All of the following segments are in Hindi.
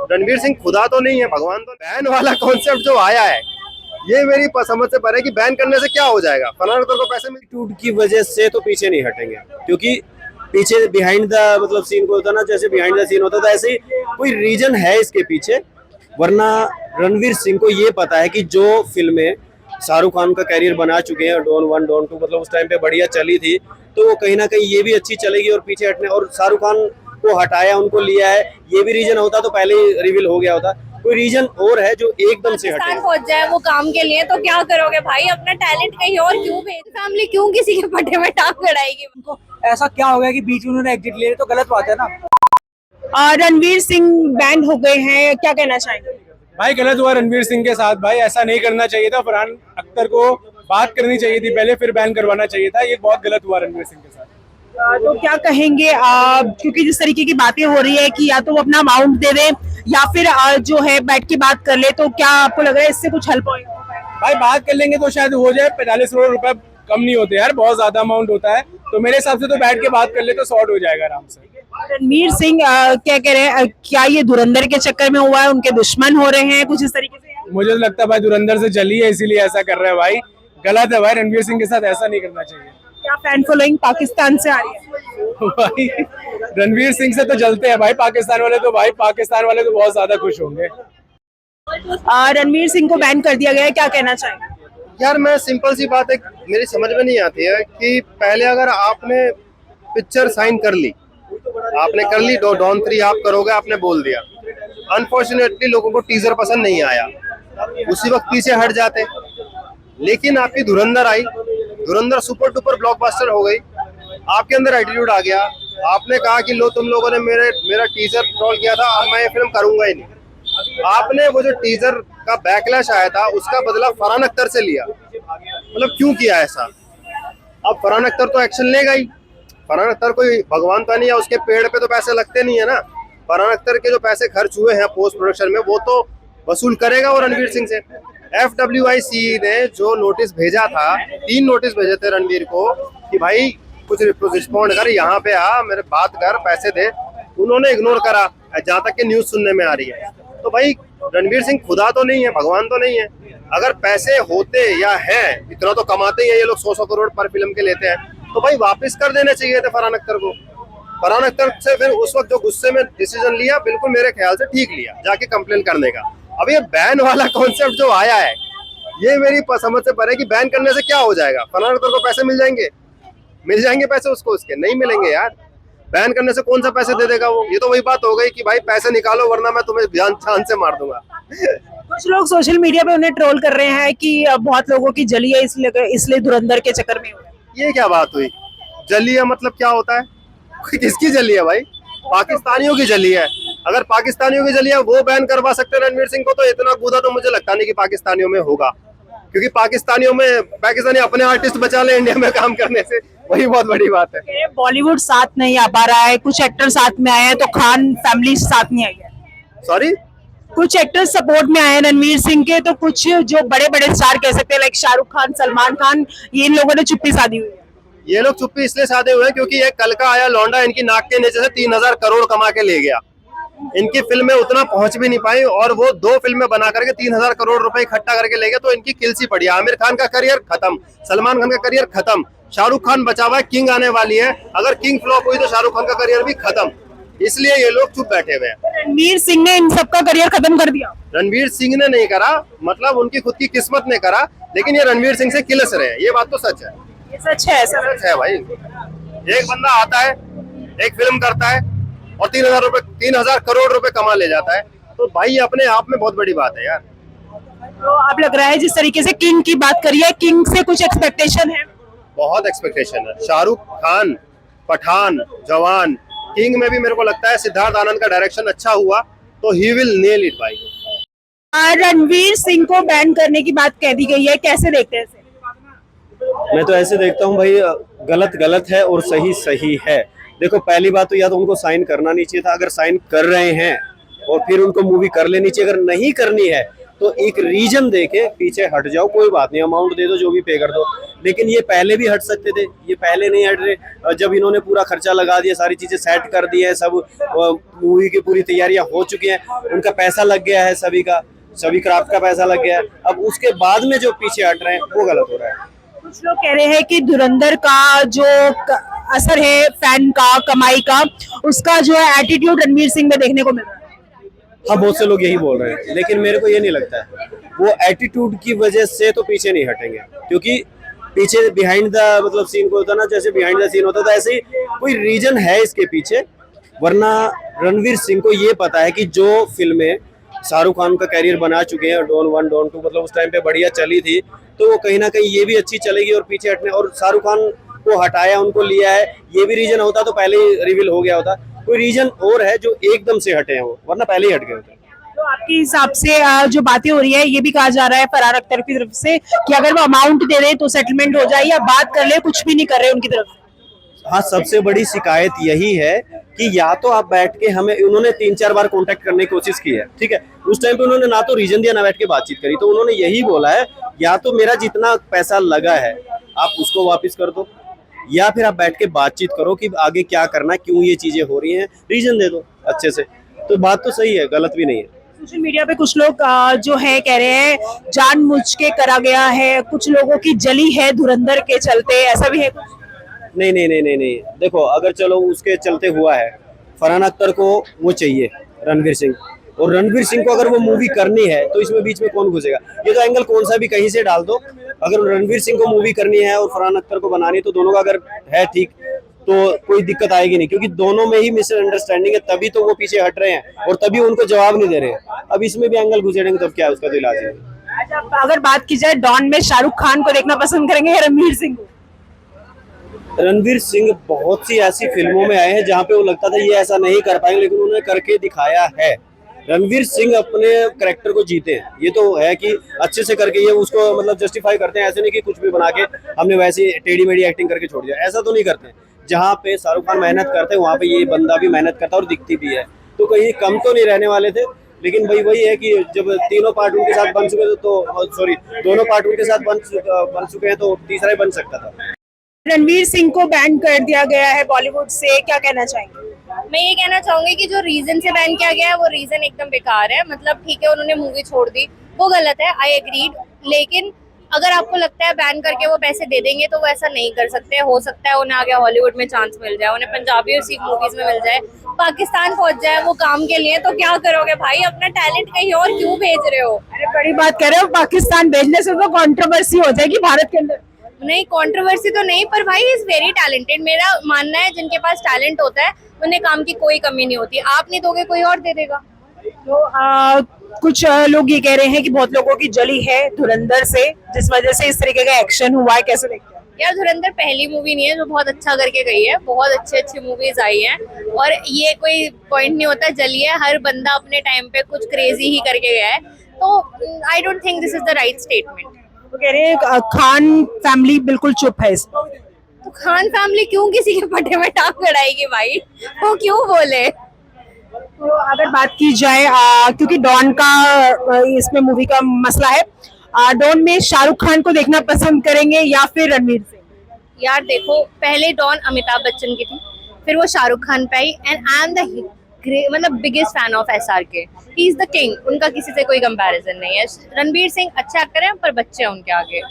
रणवीर सिंह खुदा तो नहीं है, भगवान तो। बैन वाला कॉन्सेप्ट जो आया है ये मेरी समझ से परे कि बैन करने से क्या हो जाएगा, फलाना को पैसे मिल। एटीट्यूड की वजह से तो पीछे नहीं हटेंगे, क्योंकि पीछे बिहाइंड द मतलब सीन को होता ना, जैसे बिहाइंड द सीन होता था, ऐसे ही कोई रीजन है इसके पीछे। वरना रणवीर सिंह को ये पता है कि जो फिल्में शाहरुख खान का कैरियर बना चुके हैं, डॉन 1 डॉन 2 मतलब उस टाइम पे बढ़िया चली थी, तो वो कहीं ना कहीं ये भी अच्छी चलेगी और पीछे हटने, और शाहरुख खान को हटाया, उनको लिया है, ये भी रीजन होता तो पहले ही रिवील हो गया होता। कोई रीजन और है जो एकदम से हटे। पहुंच जाए वो काम के लिए, तो क्या करोगे भाई? अपना टैलेंट कहीं और क्यों भेज, फैमिली क्यों किसी के पट्टे में टांग अड़ाएगी उनको? ऐसा क्या हो गया कि बीच में उन्होंने एग्जिट ले, तो गलत बात है ना। रणवीर सिंह बैंड हो गए हैं, क्या कहना चाहेंगे? भाई गलत हुआ रणवीर सिंह के साथ, भाई ऐसा नहीं करना चाहिए था। फरहान अख्तर को बात करनी चाहिए थी पहले, फिर बैन करवाना चाहिए था। ये बहुत गलत हुआ रणवीर सिंह के साथ। तो क्या कहेंगे क्योंकि जिस तरीके की बातें हो रही है कि या तो वो अपना अमाउंट दे दे या फिर जो है बैठ के बात कर ले, तो क्या आपको लग रहा है इससे कुछ हल पाएगा? भाई बात कर लेंगे तो शायद हो जाए। 45 करोड़ रुपए कम नहीं होते यार, बहुत ज्यादा अमाउंट होता है। तो मेरे हिसाब से तो बैठ के बात कर ले तो सॉर्ट हो जाएगा आराम से। रणवीर सिंह क्या कह रहे हैं, क्या ये धुरंधर के चक्कर में हुआ है, उनके दुश्मन हो रहे हैं कुछ इस तरीके से? मुझे तो लगता है भाई धुरंधर से जली है, इसीलिए ऐसा कर रहे हैं। भाई गलत है भाई, रणवीर सिंह के साथ ऐसा नहीं करना चाहिए। क्या फैन फॉलोइंग पाकिस्तान से आ रही है? भाई रणवीर सिंह से तो जलते हैं भाई पाकिस्तान वाले, तो भाई पाकिस्तान वाले तो बहुत ज्यादा खुश होंगे। रणवीर सिंह को बैन कर दिया गया है, क्या कहना चाहेंगे? यार मैं सिंपल सी बात है, मेरी समझ में नहीं आती है कि पहले अगर आपने पिक्चर साइन कर ली, आपने कर ली, डॉन 3 आप करोगे, आपने बोल दिया। अनफॉर्चुनेटली लोगों को टीजर पसंद नहीं आया, उसी वक्त पीछे हट जाते। लेकिन आपकी धुरंधर आई, धुरंधर सुपर डुपर ब्लॉकबस्टर हो गई, आपके अंदर एटीट्यूड आ गया। आपने कहा कि लो तुम लोगों ने मेरा टीजर ट्रोल किया था, अब मैं ये फिल्म करूंगा ही नहीं। आपने वो जो टीजर का बैकलैश आया था उसका बदला फरहान अख्तर से लिया। मतलब क्यों किया ऐसा? अब फरहान अख्तर तो एक्शन लेगा ही। फरहान अख्तर कोई भगवान तो नहीं है, उसके पेड़ पे तो पैसे लगते नहीं है ना। फरहान अख्तर के जो पैसे खर्च हुए हैं पोस्ट प्रोडक्शन में वो तो वसूल करेगा वो रणवीर सिंह से। FWIC ने जो नोटिस भेजा था, 3 नोटिस भेजे थे रणवीर को कि भाई कुछ रिस्पॉन्ड कर, यहाँ पे आ, मेरे बात कर, पैसे दे। उन्होंने इग्नोर करा, जहाँ तक कि न्यूज सुनने में आ रही है। तो भाई रणवीर सिंह खुदा तो नहीं है, भगवान तो नहीं है। अगर पैसे होते या है, इतना तो कमाते ही है ये लोग, 100 करोड़ पर फिल्म के लेते हैं, तो भाई वापस कर देने चाहिए थे फरहान अख्तर को। फरहान अख्तर से फिर उस वक्त जो गुस्से में डिसीजन लिया, बिल्कुल मेरे ख्याल से ठीक लिया, जाके कंप्लेन करने का। अब ये बैन वाला कॉन्सेप्ट जो आया है ये मेरी समझ से परे कि बैन करने से क्या हो जाएगा, फरहान अख्तर को पैसे मिल जाएंगे पैसे उसको, उसके नहीं मिलेंगे यार। बैन करने से कौन सा पैसे दे देगा वो? ये तो वही बात हो गई कि भाई पैसे निकालो वरना मैं तुम्हें जान से मार दूंगा। कुछ लोग सोशल मीडिया पे उन्हें ट्रोल कर रहे हैं कि बहुत लोगों की जली है, इसलिए धुरंधर के चक्कर में। ये क्या बात हुई? जली है मतलब क्या होता है? किसकी जली है भाई? पाकिस्तानियों की जली है। अगर पाकिस्तानियों की जली है वो बैन करवा सकते हैं रणवीर सिंह को, तो इतना कूदा तो मुझे लगता नहीं कि पाकिस्तानियों में होगा, क्योंकि पाकिस्तानी अपने आर्टिस्ट बचा ले इंडिया में काम करने से, वही बहुत बड़ी बात है। बॉलीवुड साथ नहीं आ पा रहा है, कुछ एक्टर साथ में आए हैं, तो खान फैमिली साथ नहीं आई है। सॉरी, कुछ एक्टर सपोर्ट में आए हैं रणवीर सिंह के, तो कुछ जो बड़े बड़े स्टार कह सकते हैं लाइक शाहरुख खान, सलमान खान, ये इन लोगों ने चुप्पी साधी हुई है। ये लोग चुप्पी इसलिए साधे हुए हैं क्योंकि ये कल का आया लौंडा इनकी नाक के नीचे से 3000 करोड़ कमा के ले गया। इनकी फिल्में उतना पहुंच भी नहीं पाई और वो 2 फिल्में बना करके 3000 करोड़ रुपए इकट्ठा करके ले गए, तो इनकी किलसी पड़ी। आमिर खान का करियर खत्म, सलमान खान का करियर खत्म, शाहरुख खान बचा हुआ है, किंग आने वाली है। अगर किंग फ्लॉप हुई तो शाहरुख खान का करियर भी खत्म, इसलिए ये लोग चुप बैठे हुए हैं। रणवीर सिंह ने इन सबका करियर खत्म कर दिया। रणवीर सिंह ने नहीं करा, मतलब उनकी खुद की किस्मत ने करा, लेकिन ये रणवीर सिंह से किलस रहे हैं, ये बात तो सच है। ये सच है, सच है भाई। एक बंदा आता है, एक फिल्म करता है और 3000 करोड़ रुपए कमा ले जाता है, तो भाई अपने आप में बहुत बड़ी बात है यार। तो आप लग रहा है जिस तरीके से किंग की बात करिए, किंग से कुछ एक्सपेक्टेशन है? बहुत एक्सपेक्टेशन है। शाहरुख खान, पठान, जवान, किंग में भी मेरे को लगता है सिद्धार्थ आनंद का डायरेक्शन अच्छा हुआ तो ही विल नेल इट भाई। रणवीर सिंह को बैन करने की बात कह दी गई है, कैसे देखते हैं इसे? मैं तो ऐसे देखता हूँ भाई, गलत गलत है और सही सही है। देखो पहली बात तो या तो उनको साइन करना नहीं चाहिए था, अगर साइन कर रहे हैं और फिर उनको मूवी कर लेनी चाहिए। अगर नहीं करनी है तो एक रीजन देके पीछे हट जाओ, कोई बात नहीं, अमाउंट दे दो, जो भी पे कर दो। लेकिन ये पहले भी हट सकते थे, ये पहले नहीं हट रहे। जब इन्होंने पूरा खर्चा लगा दिया, सारी चीजें सेट कर दी है, सब मूवी की पूरी तैयारियां हो चुकी हैं, उनका पैसा लग गया है, सभी क्राफ्ट का पैसा लग गया है, अब उसके बाद में जो पीछे हट रहे हैं वो गलत हो रहा है। कुछ लोग कह रहे हैं कि धुरंधर का जो असर है फैन का, कमाई का, उसका जो है एटीट्यूड रणवीर सिंह में देखने को मिल रहा है। हाँ, बहुत से लोग यही बोल रहे हैं, लेकिन मेरे को ये नहीं लगता है वो एटीट्यूड की वजह से तो पीछे नहीं हटेंगे। क्योंकि पीछे बिहाइंड द मतलब सीन को होता ना, जैसे बिहाइंड द सीन होता था, ऐसे ही कोई रीजन है इसके पीछे। वरना रणवीर सिंह को ये पता है कि जो फिल्में शाहरुख खान का कैरियर बना चुके हैं, डॉन 1 डॉन 2 मतलब उस टाइम पे बढ़िया चली थी, तो वो कहीं ना कहीं ये भी अच्छी चलेगी और पीछे हटने, और शाहरुख खान को हटाया, उनको लिया है, ये भी रीजन होता तो पहले ही रिवील हो गया होता। कोई रीजन और है जो एकदम से हटे हैं वो, वरना पहले ही हट गए होते। तो आपके हिसाब से जो बातें हो रही है, ये भी कहा जा रहा है फरहान अख्तर की तरफ से कि अगर वो अमाउंट दे रहे तो सेटलमेंट हो जाए, या बात कर ले, कुछ भी नहीं कर रहे उनकी तरफ से। हाँ, सबसे बड़ी शिकायत यही है कि या तो आप बैठ के, हमें उन्होंने 3-4 बार कांटेक्ट करने की कोशिश की है, ठीक है, उस टाइम पे उन्होंने ना तो रीजन दिया ना बैठ के बातचीत करी, तो उन्होंने यही बोला है या तो मेरा जितना पैसा लगा है आप उसको वापस कर दो, या फिर आप बैठ के बातचीत करो कि आगे क्या करना है, क्यों ये चीजें हो रही हैं, रीजन दे दो अच्छे से। तो बात तो सही है, गलत भी नहीं है। सोशल मीडिया पे कुछ लोग जो है कह रहे हैं जानबूझ के करा गया है, कुछ लोगों की जली है धुरंधर के चलते, ऐसा भी है कुछ? नहीं नहीं नहीं नहीं नहीं, देखो, अगर चलो उसके चलते हुआ है, फरहान अख्तर को वो चाहिए रणवीर सिंह, और रणवीर सिंह को अगर वो मूवी करनी है तो इसमें बीच में कौन घुसेगा? ये तो एंगल कौन सा भी कहीं से डाल दो, अगर रणवीर सिंह को मूवी करनी है और फरहान अख्तर को बनानी है तो दोनों का अगर है ठीक, तो कोई दिक्कत आएगी नहीं, क्योंकि दोनों में ही मिसअंडरस्टैंडिंग है, तभी तो वो पीछे हट रहे हैं और तभी उनको जवाब नहीं दे रहे हैं। अब इसमें भी एंगल घुसेड़ेंगे तब क्या है, उसका तो इलाज है। अच्छा, अगर बात की जाए डॉन में शाहरुख खान को देखना पसंद करेंगे या रणवीर सिंह को? रणवीर सिंह बहुत सी ऐसी फिल्मों में आए हैं जहाँ पे वो लगता था ये ऐसा नहीं कर पाएंगे, लेकिन उन्होंने करके दिखाया है। रणवीर सिंह अपने कैरेक्टर को जीते हैं, ये तो है कि अच्छे से करके ये उसको मतलब जस्टिफाई करते हैं, ऐसे नहीं कि कुछ भी बना के हमने वैसी टेढ़ी मेढ़ी एक्टिंग करके छोड़ दिया, ऐसा तो नहीं करते। जहाँ पे शाहरुख खान मेहनत करते हैं वहाँ पे ये बंदा भी मेहनत करता है और दिखती भी है, तो कहीं कम तो नहीं रहने वाले थे। लेकिन भाई वही है कि जब तीनों पार्ट उनके साथ बन चुके तो सॉरी दोनों पार्ट उनके साथ बन चुके हैं तो तीसरा ही बन सकता था। रणवीर सिंह को बैन कर दिया गया है बॉलीवुड से, क्या कहना चाहेंगे? मैं ये कहना चाहूंगी कि जो रीजन से बैन किया गया है वो रीजन एकदम बेकार है। मतलब ठीक है, उन्होंने मूवी छोड़ दी, वो गलत है, आई एग्रीड, लेकिन अगर आपको लगता है बैन करके वो पैसे दे देंगे तो वो ऐसा नहीं कर सकते। हो सकता है उन्हें आगे हॉलीवुड में चांस मिल जाए, उन्हें पंजाबी और सिख मूवीज में मिल जाए, पाकिस्तान पहुंच जाए वो काम के लिए, तो क्या करोगे भाई? अपना टैलेंट कहीं और क्यों भेज रहे हो? अरे बड़ी बात कह रहे हो, पाकिस्तान भेजने से तो कंट्रोवर्सी हो जाएगी भारत के अंदर। नहीं, कंट्रोवर्सी तो नहीं, पर भाई इज वेरी टैलेंटेड। मेरा मानना है जिनके पास टैलेंट होता है उन्हें काम की कोई कमी नहीं होती। आप नहीं दोगे, कोई और दे देगा। तो कुछ लोग ये कह रहे हैं कि बहुत लोगों की जली है धुरंधर से, जिस वजह से इस तरीके का एक्शन हुआ है, कैसे देखते हैं? यार, धुरंधर पहली मूवी नहीं है जो बहुत अच्छा करके गई है, बहुत अच्छी मूवीज आई हैं, और ये कोई पॉइंट नहीं होता जली है, हर बंदा अपने टाइम पे कुछ क्रेजी ही करके गया है, तो I don't think this is the right statement. वो कह रहे हैं खान फैमिली बिल्कुल चुप है इस पर। तो खान फैमिली क्यों किसी के पट्टे में टांग अड़ाएगी भाई? वो क्यों बोले? तो अगर बात की जाए क्योंकि डॉन का इसमें मूवी का मसला है, डॉन में शाहरुख खान को देखना पसंद करेंगे या फिर रणवीर सिंह? यार देखो, पहले डॉन अमिताभ बच्चन की थी, फिर वो शाहरुख खान पे आई, एंड आई एम द मतलब biggest fan of SRK। He is the king, उनका किसी से कोई कंपैरिजन नहीं है। रणवीर सिंह अच्छे एक्टर हैं पर बच्चे हैं उनके आगे,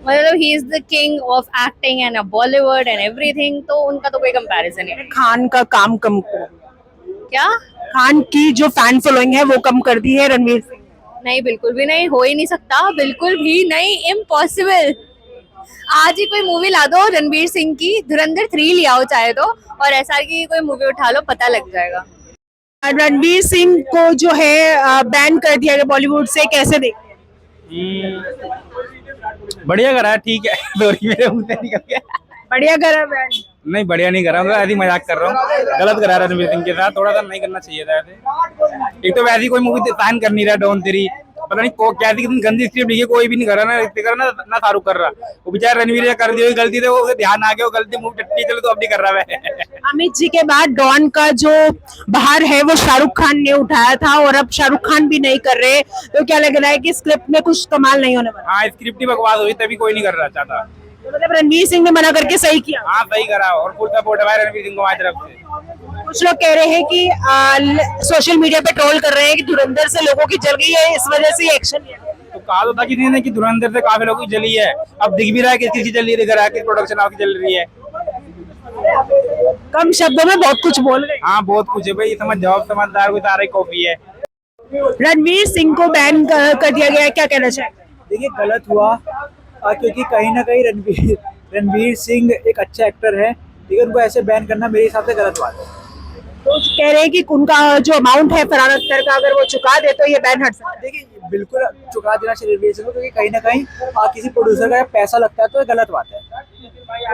मतलब he is the king of acting and Bollywood and everything, तो उनका तो कोई कंपैरिजन नहीं है। खान का काम कम कर, क्या खान की जो फैन फॉलोइंग है वो कम कर दी है रणवीर सिंह? नहीं, बिल्कुल भी नहीं, हो ही नहीं सकता, बिल्कुल भी नहीं, इम्पॉसिबल। आज ही कोई मूवी ला दो रणवीर सिंह की, धुरंधर 3 ले आओ चाहे तो, और SRK की कोई मूवी उठा लो, पता लग जाएगा। रणवीर सिंह को जो है बैन कर दिया गया बॉलीवुड से, कैसे देखते हैं? बढ़िया करा है, ठीक है। सॉरी मेरे मुंह से निकल गया। बढ़िया करा बैन? नहीं, बढ़िया नहीं कर रहा हूँ, ऐसी मजाक कर रहा हूँ। गलत करा रणवीर सिंह के साथ, थोड़ा सा नहीं करना चाहिए था ऐसे। एक तो वैसी कोई मूवी बैन कर नहीं रहा, डॉन 3, पता नहीं क्या थी, कितनी गंदी स्क्रिप्ट लिखी, कोई भी नहीं कर रहा ना ऋतिक कर रहा ना शाहरुख कर रहा। वो बेचारा रणवीर ने कर दी हुई गलती थे, वो उसे ध्यान आ गया, वो गलती मुंह टट्टी चलो तो अब नहीं कर रहा मैं। अमित जी के बाद डॉन का जो बाहर है वो शाहरुख खान ने उठाया था और अब शाहरुख खान भी नहीं कर रहे, तो क्या लग रहा है कि स्क्रिप्ट में कुछ कमाल नहीं होने वाला? हाँ स्क्रिप्ट ही बकवास हुई, तभी कोई नहीं कर रहा चाहता। तो मतलब रणवीर सिंह ने मना करके सही किया। हाँ सही करा, और फुल सपोर्ट है भाई रणवीर सिंह को हमारी तरफ से। कुछ लोग कह रहे हैं कि सोशल मीडिया पे ट्रोल कर रहे हैं कि धुरंधर से लोगों की जल गई है, इस वजह से एक्शन लिया। तो कहा तो था किसी ने कि धुरंधर से काफी लोगों की जली है, अब दिख भी रहा है किसकी जल रही है, किस प्रोडक्शन हाउस की जल रही है। कम शब्दों में बहुत कुछ बोल रहे हाँ बहुत कुछ है भाई, समझ जाओ, समझदार कोई तारा ही कॉफी है। हैं। रणवीर सिंह को बैन कर दिया गया है, क्या कहना चाहेंगे? देखिए गलत हुआ, क्योंकि कहीं ना कहीं रणवीर सिंह एक अच्छा एक्टर है, लेकिन उनको ऐसे बैन करना मेरे हिसाब से गलत बात है। तो कह रहे हैं कि उनका जो अमाउंट है फरहान अख्तर का, अगर वो चुका दे तो ये बैन हट सकता है। देखिए बिल्कुल चुका देना चाहिए रणवीर सिंह को, क्योंकि कहीं ना कहीं किसी प्रोड्यूसर का पैसा लगता है तो ये गलत बात है।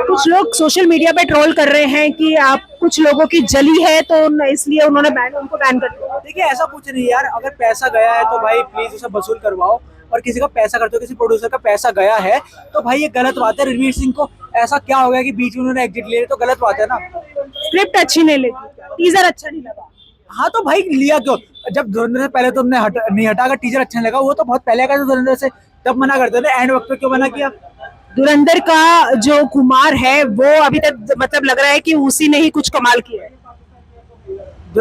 कुछ लोग सोशल मीडिया पे ट्रोल कर रहे हैं कि आप कुछ लोगों की जली है तो इसलिए उन्होंने उनको बैन कर दिया। देखिए ऐसा कुछ नहीं यार, अगर पैसा गया है तो भाई प्लीज उसे वसूल करवाओ, और किसी का पैसा करते हो, किसी प्रोड्यूसर का पैसा गया है तो भाई ये गलत बात है। रणवीर सिंह को ऐसा क्या हो गया कि बीच में उन्होंने एग्जिट ले लिया, तो गलत बात है ना। स्क्रिप्ट अच्छी नहीं लगी, टीजर अच्छा नहीं लगा। हाँ तो भाई लिया क्यों? जब धुरंधर से पहले तो हमने नहीं हटा, अगर टीजर अच्छा नहीं लगा, वो तो बहुत पहले का धुरंधर से, तब मना करते थे, एंड वक्त पे क्यों मना किया? धुरंधर का जो कुमार है वो अभी तक मतलब लग रहा है कि उसी ने ही कुछ कमाल किया है।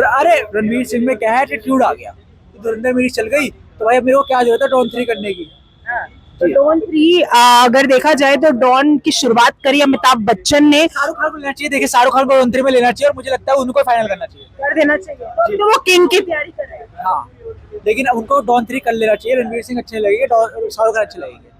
अरे रणवीर सिंह में क्या है, एटीट्यूड आ गया, धुरंधर मेरी चल गई तो भाई मेरे को क्या जरूरत है डॉन 3 करने की। तो डॉन 3 अगर देखा जाए तो डॉन की शुरुआत करी अमिताभ बच्चन ने। शाहरुख खान को लेना चाहिए, देखिए शाहरुख खान को डॉन 3 में लेना चाहिए, और मुझे लगता है उनको फाइनल करना चाहिए, कर देना चाहिए, तो वो किंग की तैयारी कर रहे हैं। हाँ लेकिन उनको डॉन 3 कर लेना चाहिए। रणवीर सिंह अच्छे लगेंगे, शाहरुख खान अच्छे लगेंगे।